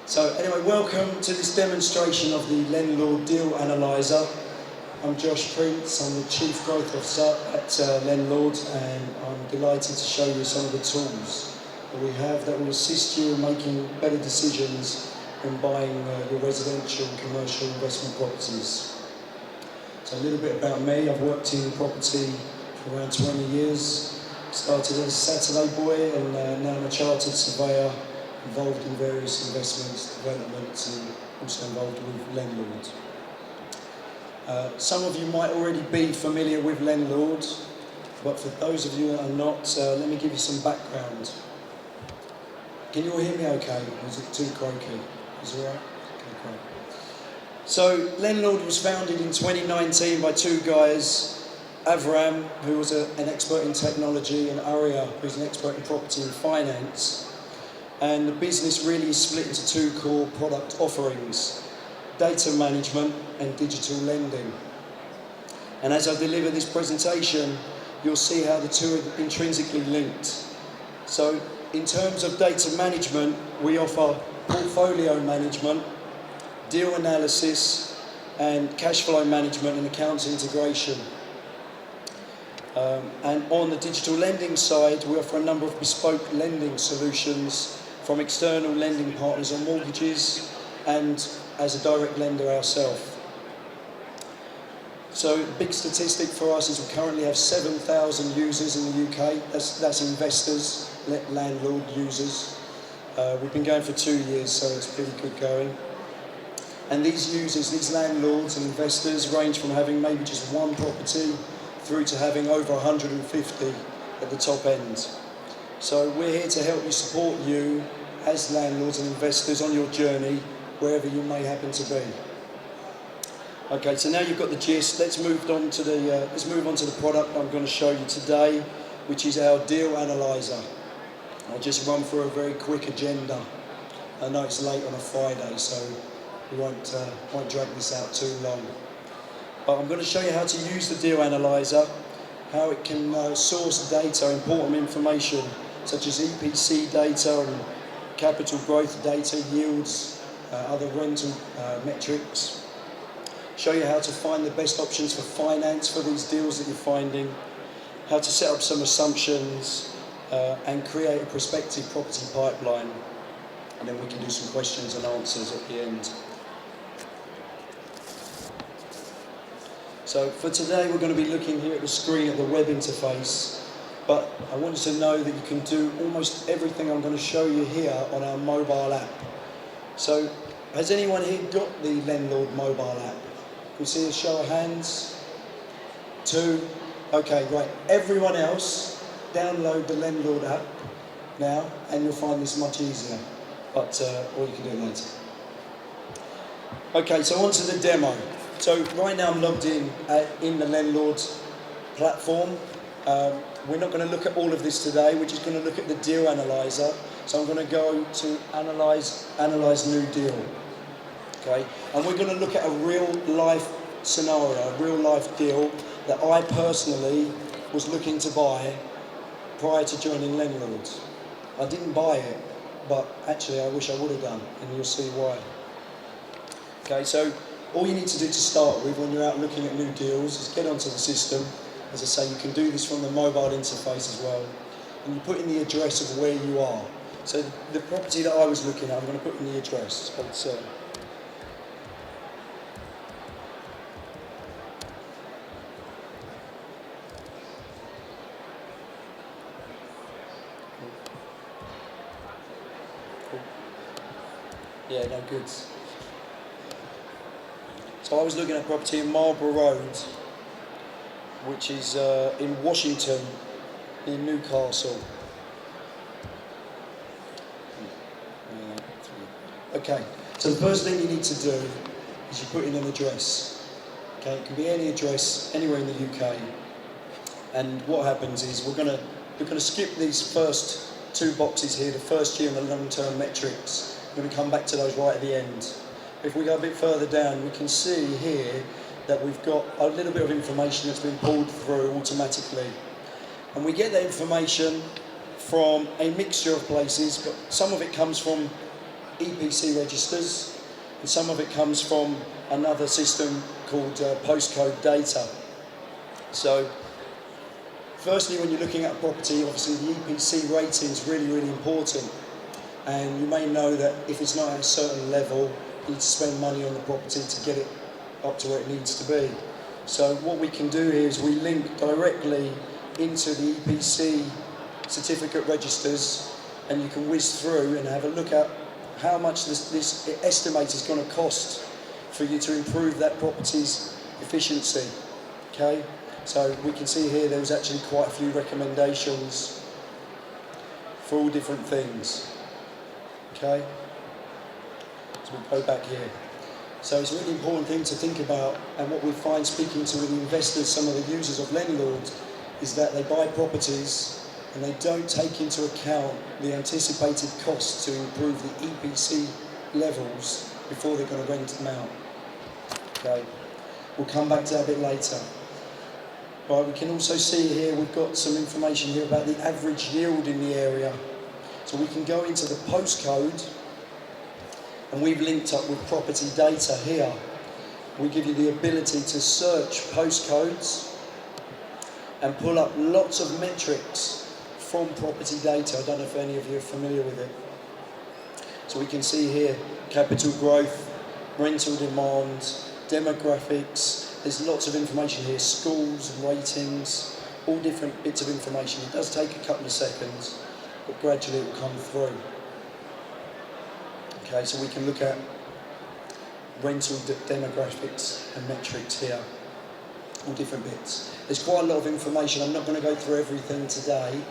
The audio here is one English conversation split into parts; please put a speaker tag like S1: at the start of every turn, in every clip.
S1: So anyway, welcome to this demonstration of the Lendlord Deal Analyser. I'm Josh Prince, I'm the Chief Growth Officer at Lendlord, and I'm delighted to show you some of the tools that we have that will assist you in making better decisions when buying your residential and commercial investment properties. So a little bit about me. I've worked in property for around 20 years. Started as a Saturday boy and now I'm a chartered surveyor, involved in various investments, developments, and also involved with Lendlord. Some of you might already be familiar with Lendlord, but for those of you that are not, let me give you some background. Can you all hear me okay? Or is it too croaky? Is it all right? Okay, great. So Lendlord was founded in 2019 by two guys, Avram, who was an expert in technology, and Arya, who's an expert in property and finance. And the business really is split into two core product offerings: data management and digital lending. And as I deliver this presentation, you'll see how the two are intrinsically linked. So in terms of data management, we offer portfolio management, deal analysis, and cash flow management and accounts integration. And on the digital lending side, we offer a number of bespoke lending solutions from external lending partners on mortgages and as a direct lender ourselves. So a big statistic for us is we currently have 7,000 users in the UK. That's investors, landlord users. We've been going for 2 years, so it's pretty good going. And these users, these landlords and investors, range from having maybe just one property through to having over 150 at the top end. So we're here to help you, support you as landlords and investors on your journey, wherever you may happen to be. Okay, so now you've got the gist. Let's move on to the product I'm going to show you today, which is our Deal Analyser. I'll just run through a very quick agenda. I know it's late on a Friday, so we won't drag this out too long. But I'm going to show you how to use the Deal Analyser, how it can source data, important information, such as EPC data and capital growth data, yields, other rental metrics. Show you how to find the best options for finance for these deals that you're finding, how to set up some assumptions, and create a prospective property pipeline. And then we can do some questions and answers at the end. So for today, we're going to be looking here at the screen at the web interface. But I want you to know that you can do almost everything I'm going to show you here on our mobile app. So, has anyone here got the Lendlord mobile app? Can you see a show of hands? 2. Okay, right. Everyone else, download the Lendlord app now, and you'll find this much easier. But, or you can do it later. Okay, so on to the demo. So right now I'm logged in the Lendlord platform. We're not going to look at all of this today, we're just going to look at the Deal Analyser. So I'm going to go to Analyze New Deal. Okay? And we're going to look at a real life scenario, a real life deal that I personally was looking to buy prior to joining Lendlord. I didn't buy it, but actually I wish I would have done, and you'll see why. Okay, so all you need to do to start with when you're out looking at new deals is get onto the system. As I say, you can do this from the mobile interface as well. And you put in the address of where you are. So the property that I was looking at, I'm going to put in the address. Yeah, no goods. So I was looking at property in Marlborough Road, which is in Washington, near Newcastle. Okay, so the first thing you need to do is you put in an address. Okay, it can be any address anywhere in the UK. And what happens is we're going to skip these first 2 boxes here, the first year and the long-term metrics. We're going to come back to those right at the end. If we go a bit further down, we can see here that we've got a little bit of information that's been pulled through automatically. And we get that information from a mixture of places, but some of it comes from EPC registers, and some of it comes from another system called postcode data. So, firstly, when you're looking at a property, obviously the EPC rating is really, really important. And you may know that if it's not at a certain level, you need to spend money on the property to get it up to where it needs to be. So what we can do here is we link directly into the EPC certificate registers, and you can whiz through and have a look at how much this estimate is going to cost for you to improve that property's efficiency. Okay, so we can see here there was actually quite a few recommendations for all different things. Okay, so we go back here. So it's a really important thing to think about, and what we find speaking to the investors, some of the users of Lendlord, is that they buy properties and they don't take into account the anticipated costs to improve the EPC levels before they're going to rent them out. Okay, we'll come back to that a bit later. Right, we can also see here we've got some information here about the average yield in the area. So we can go into the postcode, and we've linked up with property data here. We give you the ability to search postcodes and pull up lots of metrics from property data. I don't know if any of you are familiar with it. So we can see here capital growth, rental demand, demographics. There's lots of information here, schools, ratings, all different bits of information. It does take a couple of seconds, but gradually it will come through. Okay, so we can look at rental demographics and metrics here, all different bits. There's quite a lot of information. I'm not going to go through everything today,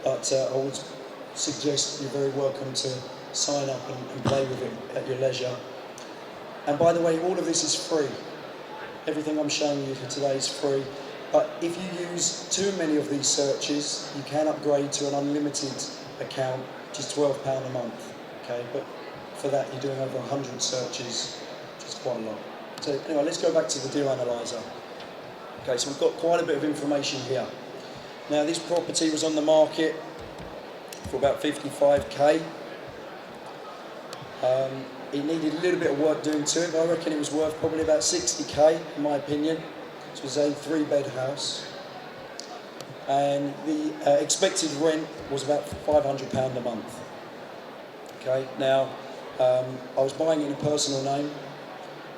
S1: but I would suggest you're very welcome to sign up and play with it at your leisure. And by the way, all of this is free. Everything I'm showing you for today is free. But if you use too many of these searches, you can upgrade to an unlimited account, which is £12 a month. Okay, but for that you're doing over 100 searches, which is quite a lot. So anyway, let's go back to the Deal Analyser. Okay, so we've got quite a bit of information here. Now this property was on the market for about 55k. It needed a little bit of work doing to it, but I reckon it was worth probably about 60k in my opinion. This was a 3-bed house, and the expected rent was about £500 a month. Okay, now I was buying it in a personal name,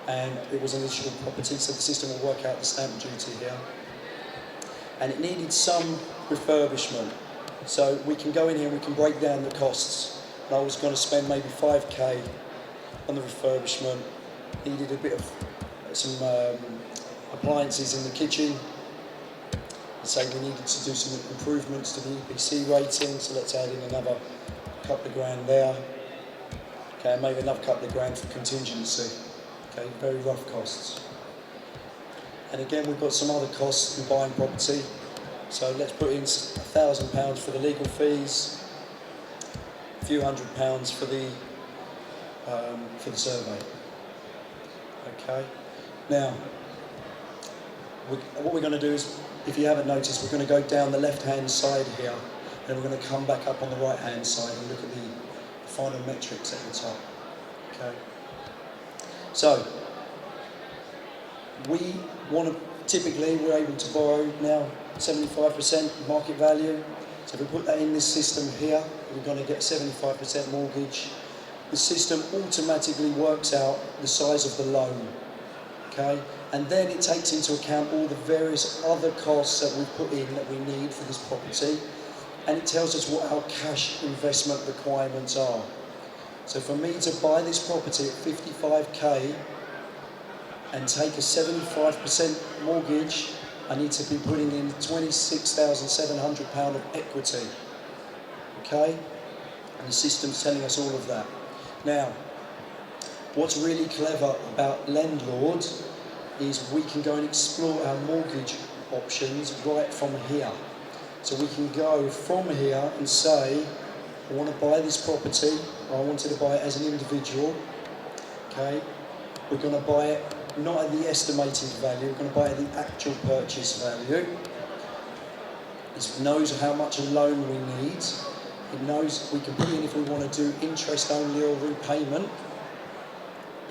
S1: and it was an eligible property, so the system will work out the stamp duty here. And it needed some refurbishment, so we can go in here and we can break down the costs. And I was going to spend maybe 5k on the refurbishment. Needed a bit of some appliances in the kitchen. So we needed to do some improvements to the EPC rating, so let's add in another couple of grand there. Okay, maybe another couple of grand for contingency. Okay, very rough costs. And again, we've got some other costs in buying property. So let's put in £1,000 for the legal fees, a few £100 for the survey. Okay. Now, what we're going to do is, if you haven't noticed, we're going to go down the left-hand side here, and we're going to come back up on the right-hand side and look at the final metrics at the top. Okay. So, we want to, typically, we're able to borrow now 75% market value. So if we put that in this system here, we're going to get 75% mortgage. The system automatically works out the size of the loan. Okay? And then it takes into account all the various other costs that we've put in that we need for this property, and it tells us what our cash investment requirements are. So for me to buy this property at 55k and take a 75% mortgage, I need to be putting in £26,700 of equity. Okay? And the system's telling us all of that. Now, what's really clever about Lendlord is we can go and explore our mortgage options right from here. So we can go from here and say, I want to buy this property, or I wanted to buy it as an individual. Okay, we're going to buy it not at the estimated value, we're going to buy it at the actual purchase value. It knows how much a loan we need, It knows we can put in if we want to do interest only or repayment,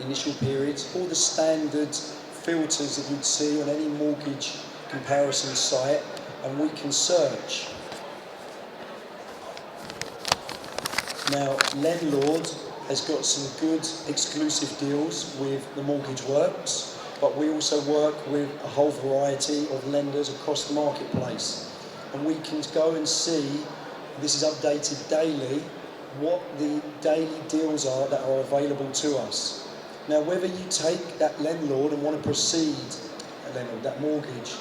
S1: initial periods, all the standard filters that you'd see on any mortgage comparison site, and we can search. Now, Lendlord has got some good exclusive deals with the Mortgage Works, but we also work with a whole variety of lenders across the marketplace. And we can go and see, this is updated daily, what the daily deals are that are available to us. Now, whether you take that Lendlord and want to proceed, that mortgage,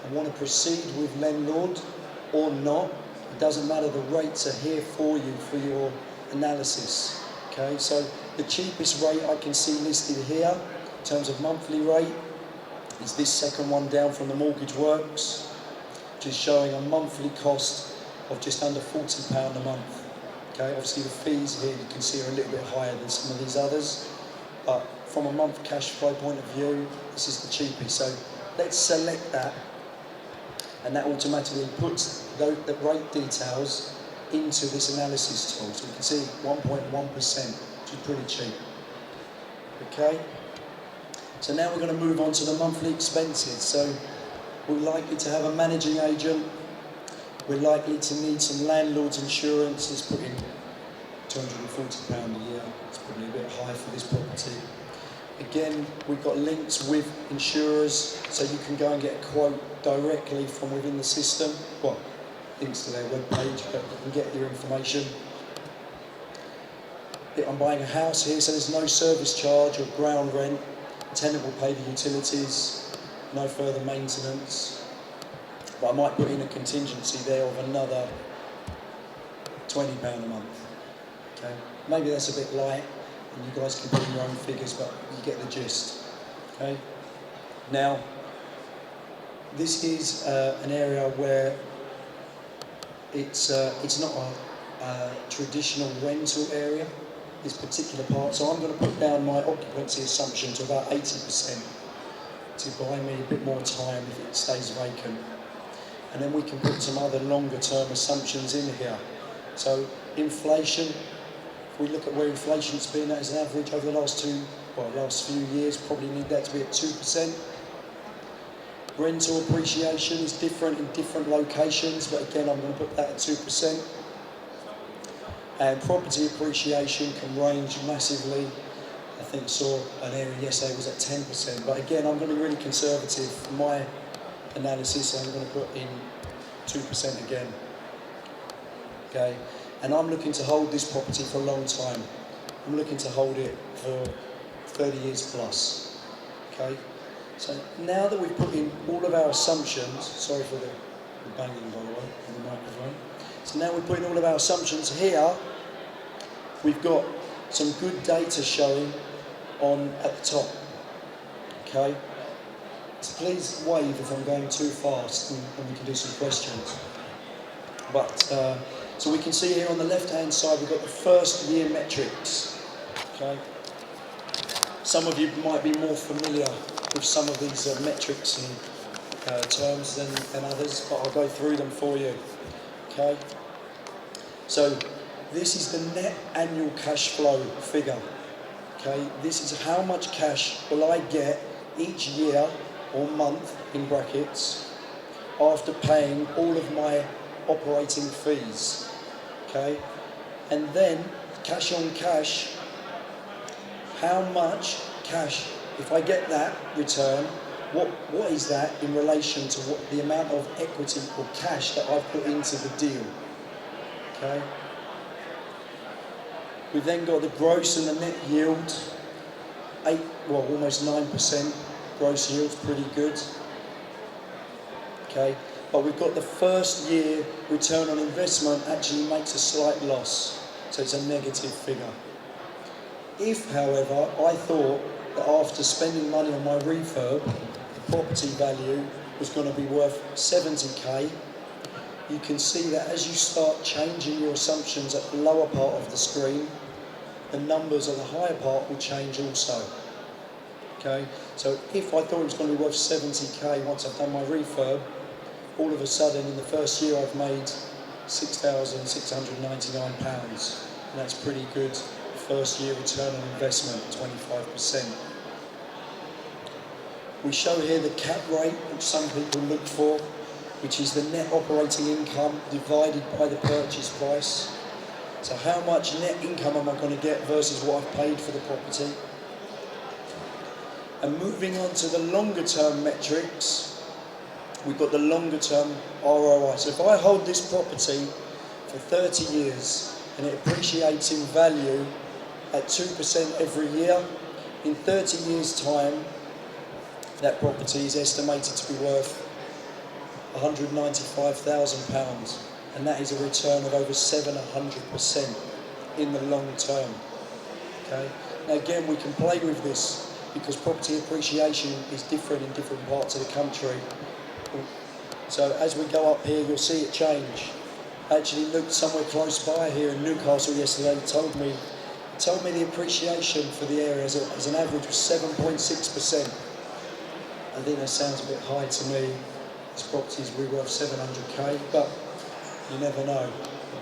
S1: and want to proceed with Lendlord or not, it doesn't matter, the rates are here for you for your analysis. Okay, so the cheapest rate I can see listed here in terms of monthly rate is this second one down from the Mortgage Works, which is showing a monthly cost of just under £40 a month. Okay, obviously the fees here you can see are a little bit higher than some of these others, but from a month cash flow point of view, this is the cheapest. So let's select that, and that automatically puts the rate details into this analysis tool. So we can see 1.1%, which is pretty cheap. Okay, so now we're going to move on to the monthly expenses. So we're likely to have a managing agent. We're likely to need some landlord's insurance. Let's put in £240 a year. It's probably a bit high for this property. Again, we've got links with insurers, so you can go and get a quote directly from within the system. Well, links to their webpage, but you can get your information. I'm buying a house here, so there's no service charge or ground rent. The tenant will pay the utilities, no further maintenance. But I might put in a contingency there of another £20 a month. Okay, maybe that's a bit light, and you guys can put in your own figures, but you get the gist. Okay. Now, this is an area where it's not a traditional rental area, this particular part, so I'm going to put down my occupancy assumption to about 80% to buy me a bit more time if it stays vacant. And then we can put some other longer term assumptions in here. So inflation, if we look at where inflation's been at as an average over the last few years, probably need that to be at 2%. Rental appreciation is different in different locations, but again, I'm going to put that at 2%. And property appreciation can range massively. I think I saw an area yesterday was at 10%, but again, I'm going to be really conservative for my analysis. I'm going to put in 2% again. Okay, and I'm looking to hold this property for a long time. I'm looking to hold it for 30 years plus. Okay. So now that we've put in all of our assumptions, sorry for the banging by the way, on the microphone. So now we're putting all of our assumptions here, we've got some good data showing at the top. Okay? So please wave if I'm going too fast and we can do some questions. But, so we can see here on the left-hand side we've got the first year metrics. Okay? Some of you might be more familiar with some of these metrics and terms than others, but I'll go through them for you. Okay. So this is the net annual cash flow figure. Okay. This is how much cash will I get each year or month in brackets after paying all of my operating fees. Okay. And then cash on cash, how much cash, if I get that return, what is that in relation to what the amount of equity or cash that I've put into the deal? Okay. We've then got the gross and the net yield, almost 9% gross yield, pretty good. Okay, but we've got the first year return on investment actually makes a slight loss, so it's a negative figure. If, however, I thought that after spending money on my refurb, the property value was going to be worth 70k, you can see that as you start changing your assumptions at the lower part of the screen, the numbers at the higher part will change also. Okay, so if I thought it was going to be worth 70k once I've done my refurb, all of a sudden in the first year I've made £6,699, and that's pretty good first year return on investment, 25%. We show here the cap rate, which some people look for, which is the net operating income divided by the purchase price. So how much net income am I going to get versus what I've paid for the property? And moving on to the longer term metrics, we've got the longer term ROI. So if I hold this property for 30 years and it appreciates in value at 2% every year, in 30 years' time, that property is estimated to be worth £195,000, and that is a return of over 700% in the long term. Okay. Now again, we can play with this because property appreciation is different in different parts of the country. So as we go up here, you'll see it change. I actually looked somewhere close by here in Newcastle yesterday. Told me the appreciation for the area as an average was 7.6%. I think that sounds a bit high to me. This property is worth 700k, but you never know.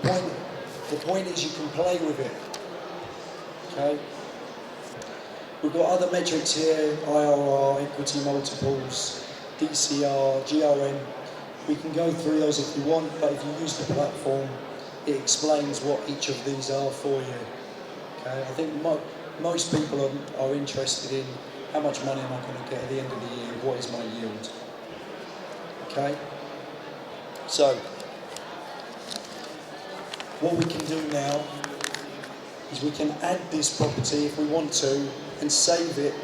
S1: The point is you can play with it. Okay. We've got other metrics here: IRR, equity multiples, DCR, GRM. We can go through those if you want, but if you use the platform, it explains what each of these are for you. Okay. I think most people are interested in how much money am I going to get at the end of the year, what is my yield. Okay, so what we can do now is we can add this property if we want to and save it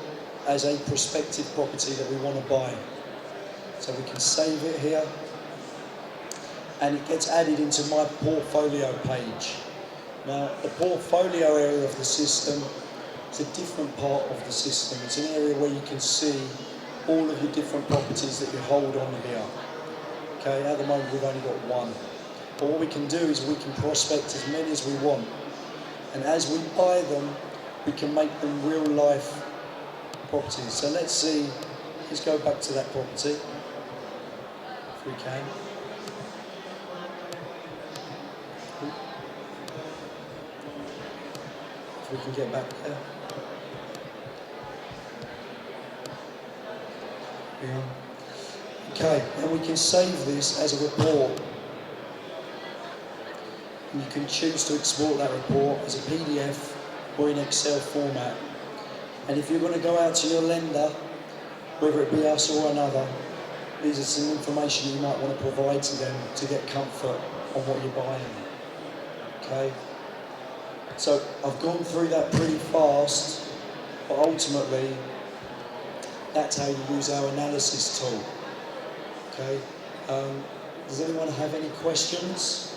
S1: as a prospective property that we want to buy. So we can save it here and it gets added into my portfolio page. Now the portfolio area of the system is a different part of the system. It's an area where you can see all of your different properties that you hold on here. Okay, at the moment we've only got one. But what we can do is we can prospect as many as we want. And as we buy them, we can make them real life properties. So let's go back to that property, if we can. If we can get back there. Yeah. Okay, and we can save this as a report. And you can choose to export that report as a PDF or in Excel format. And if you're going to go out to your lender, whether it be us or another, these are some information you might want to provide to them to get comfort on what you're buying. Okay? So I've gone through that pretty fast, but ultimately, that's how you use our analysis tool. Okay. Does anyone have any questions?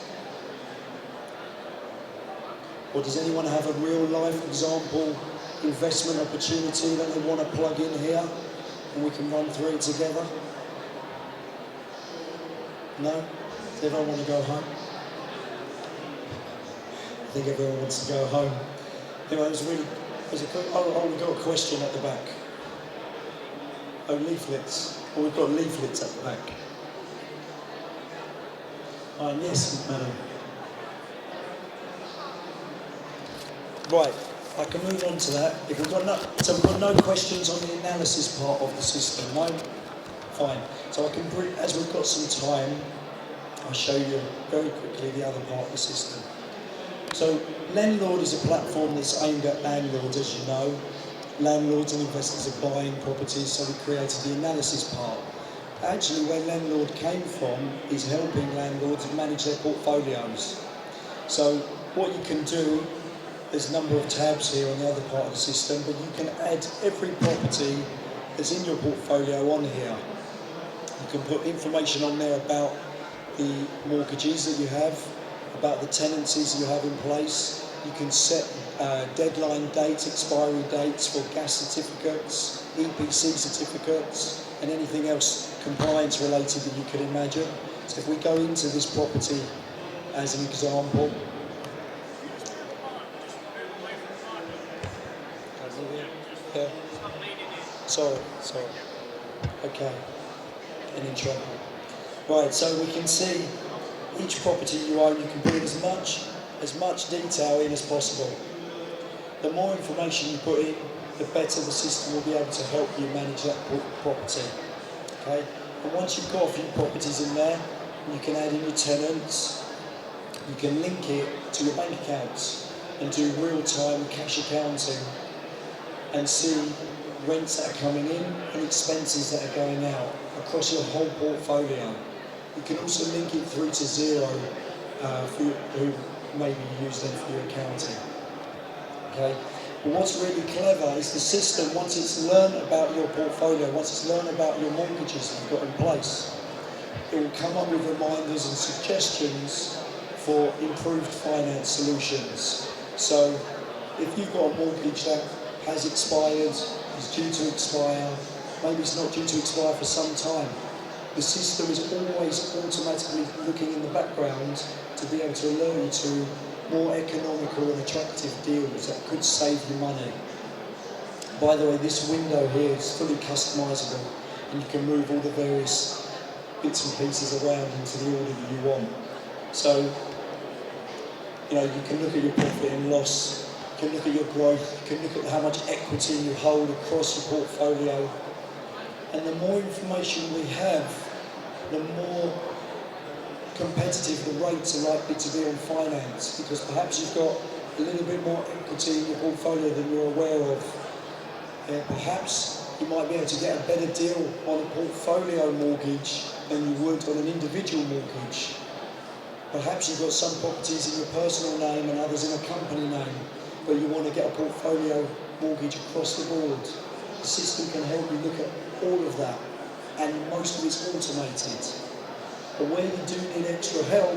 S1: Or does anyone have a real life example investment opportunity that they want to plug in here and we can run through it together? No? Does everyone want to go home? I think everyone wants to go home. Anyway, we've got a question at the back. Oh, leaflets. Oh, we've got leaflets at the back. Yes, madam. Right, I can move on to that. If we've got no questions on the analysis part of the system, no? Fine. So I can, as we've got some time, I'll show you very quickly the other part of the system. So Lendlord is a platform that's aimed at landlords, as you know. Landlords and investors are buying properties, so we created the analysis part. Actually, where Lendlord came from is helping landlords manage their portfolios. So what you can do, there's a number of tabs here on the other part of the system, but you can add every property that's in your portfolio on here. You can put information on there about the mortgages that you have, about the tenancies you have in place. You can set deadline dates, expiry dates for gas certificates, EPC certificates, and anything else compliance related that you could imagine. So if we go into this property as an example. Yeah. Sorry. Okay. Getting in trouble. Right, so we can see each property you own, you can put in as much detail in as possible. The more information you put in, the better the system will be able to help you manage that property. Okay? And once you've got a few properties in there, you can add in your tenants, you can link it to your bank accounts and do real-time cash accounting and see rents that are coming in and expenses that are going out across your whole portfolio. You can also link it through to Zero for who maybe use them for your accounting. Okay? But what's really clever is the system, once it's learned about your portfolio, once it's learned about your mortgages that you've got in place, it will come up with reminders and suggestions for improved finance solutions. So if you've got a mortgage that has expired, is due to expire, maybe it's not due to expire for some time, the system is always automatically looking in the background to be able to alert you to more economical and attractive deals that could save you money. By the way, this window here is fully customizable and you can move all the various bits and pieces around into the order that you want. So, you can look at your profit and loss, you can look at your growth, you can look at how much equity you hold across your portfolio. And the more information we have, the more competitive the rates are likely to be on finance, because perhaps you've got a little bit more equity in your portfolio than you're aware of. Perhaps you might be able to get a better deal on a portfolio mortgage than you would on an individual mortgage. Perhaps you've got some properties in your personal name and others in a company name, but you want to get a portfolio mortgage across the board. The system can help you look at all of that, and most of it's automated. But where you do need extra help,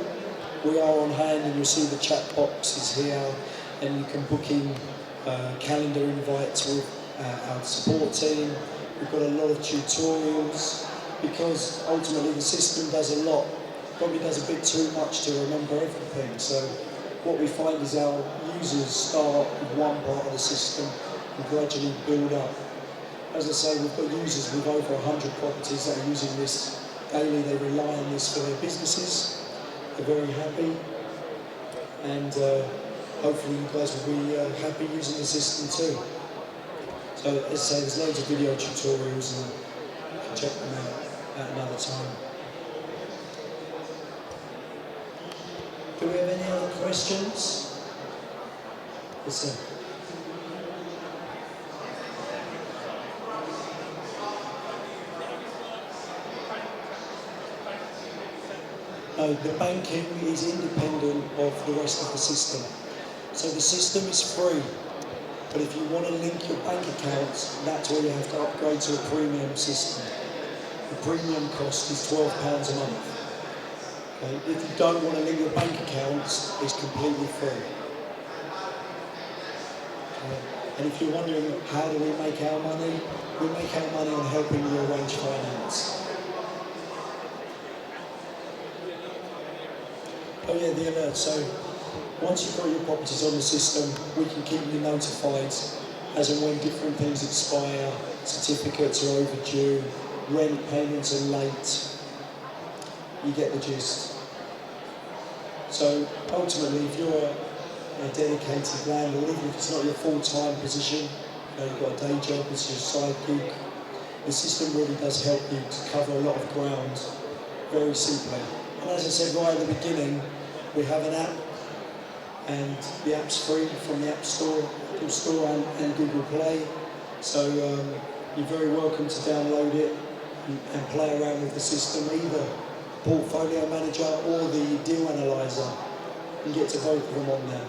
S1: we are on hand, and you'll see the chat boxes here, and you can book in calendar invites with our support team. We've got a lot of tutorials, because ultimately the system does a lot, probably does a bit too much to remember everything. So what we find is our users start with one part of the system and gradually build up. As I say, we've got users with over 100 properties that are using this daily. They rely on this for their businesses. They're very happy, and hopefully you guys will be happy using the system too. So as I say, there's loads of video tutorials, and you can check them out at another time. Do we have any other questions? Yes, sir. No, the banking is independent of the rest of the system. So the system is free, but if you want to link your bank accounts, that's where you have to upgrade to a premium system. The premium cost is £12 a month. Okay? If you don't want to link your bank accounts, it's completely free. And if you're wondering how do we make our money, we make our money on helping you arrange finance. Oh yeah, the alert. So once you've got your properties on the system, we can keep you notified as and when different things expire, certificates are overdue, rent payments are late. You get the gist. So ultimately, if you're a dedicated landlord, even if it's not your full-time position, you've got a day job, it's your side gig, the system really does help you to cover a lot of ground very simply. And as I said right at the beginning, we have an app, and the app's free from the App Store, Apple Store and Google Play. So you're very welcome to download it and play around with the system, either Portfolio Manager or the Deal Analyser, and get to both of them on there.